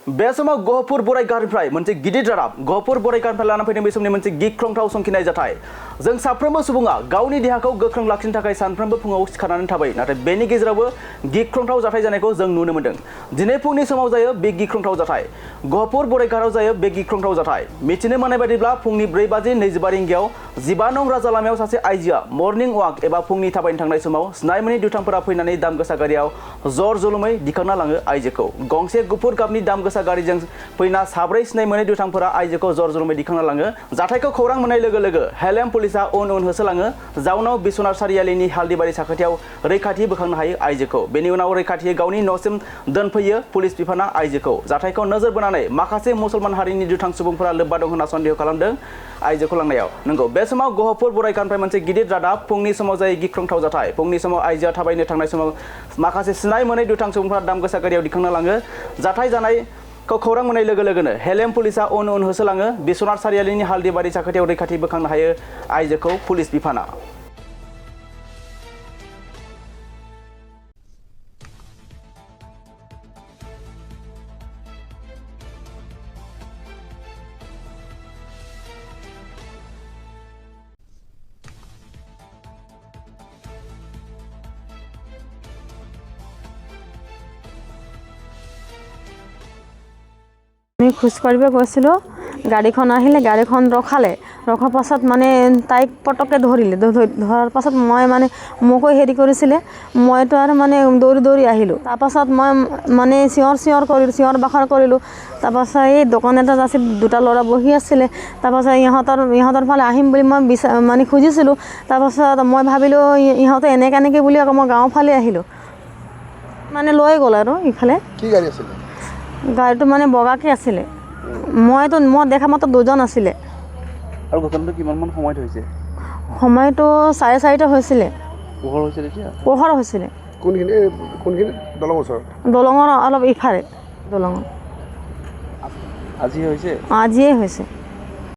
बे समाव गहपुर बराइगारनिफ्राय मोनसे गिदिर रादाब गहपुर बराइगारनिफ्राय लाना फैदों बे समनि मोनसे गिख्रंथाव संखिनाय जाथाय जों साफ्रोमबो सुबुङा गावनि देहाखौ गोख्रों लाखिनो थाखाय सानफ्रोमबो फुङाव सिखारनानै थाबाय नाथाय बेनि गेजेरावबो गिख्रंथाव जाथाय जानायखौ जों नुनो मोन्दों दिनै फुंनि समाव जायो बे गिख्रंथाव जाथाय गहपुर बराइगाराव जायो बे गिख्रंथाव जाथाय मिथिनो मोननाय बायदिब्ला फुंनि 4:25 रिंगायाव 15 नं राजा लामायाव सासे आइजोआ मर्निं वाक एबा फुंनि थाबायनो थांनाय समाव सिनायमोनै दुथांफोरा फैनानै दाम गोसा गारियाव जर जलुमै दिखांना लाङो आइजोखौ गंसे गुफुर गाबनि दाम गोसा गारिजों फैना साब्रै सिनायमोनै दुथांफोरा आइजोखौ जर जलुमै दिखांना लाङो जाथायखौ खौरां मोननाय लोगो लोगो हेलेम पुलिसा उन उन होसोलाङो जाउनाव बिश्वनाथ सारियालिनि हालदिबारि साखाथियाव रैखाथि बोखांनो हायो आइजोखौ बेनि उनाव रैखाथि गावनि न'सिम दोनफैयो पुलिस बिफाना आइजोखौ जाथायखौ नोजोर बोनानै माखासे मुसलमान हारिनि दुथां सुबुंफोरा लोब्बा दं होनना सन्देह खालामदों आइजोखौ लांनायाव नंगौ बे समाव गहपुर बराइगारनिफ्राय मोनसे गिदिर रादाब फुंनि समाव जायो गिख्रंथाव जाथाय फुंनि समाव आइजोआ थाबायनो थांनाय समाव माखासे सिनाय मोनै दुथां सुबुंफोरा दाम गोसा गारियाव दिखांना लाङो जाथाय जानायखौ खौरां मोननाय लोगो लोगोनो हेलेम पुलिसा उन उन होसोलाङो बिश्वनाथ सारियालिनि हालदिबारि साखाथियाव रैखाथि बोखांनो हायो आइजोखौ पुलिस बिफाना আমি খোজ কাঢ়িব গৈছিলোঁ গাড়ীখন আহিলে গাড়ীখন ৰখাৰ পাছত মানে তাইক পটককৈ ধৰিলে ধৰাৰ পাছত মই মানে মোকো হেৰি কৰিছিলে মইতো আৰু মানে দৌৰি আহিলোঁ তাৰপাছত মই মানে চিঞৰ বাখৰ কৰিলোঁ তাৰপাছত এই দোকান এটাত আছিল দুটা ল'ৰা বহি আছিলে তাৰপাছত ইহঁতৰ ফালে আহিম বুলি মই মানে খুজিছিলোঁ তাৰপাছত মই ভাবিলোঁ ইহঁতে এনেকৈ বুলি আকৌ মই গাঁৱৰ ফালে আহিলোঁ মানে লৈ গ'ল আৰু ইফালে কি গাড়ী আছিলে গাড়ীটো মানে বগাকৈ আছিলে মই দেখা মাত্ৰ দুজন আছিলে আৰু ঘটনাটো কিমানমান সময়ত হৈছে সময়টো 4:30 হৈছিলে পোহৰ হৈছে তেতিয়া পোহৰ হৈছিলে কোনখিনি দলঙৰ ওচৰত দলঙৰ অলপ ইফালে দলঙৰ আজিয়ে হৈছে আজিয়ে হৈছে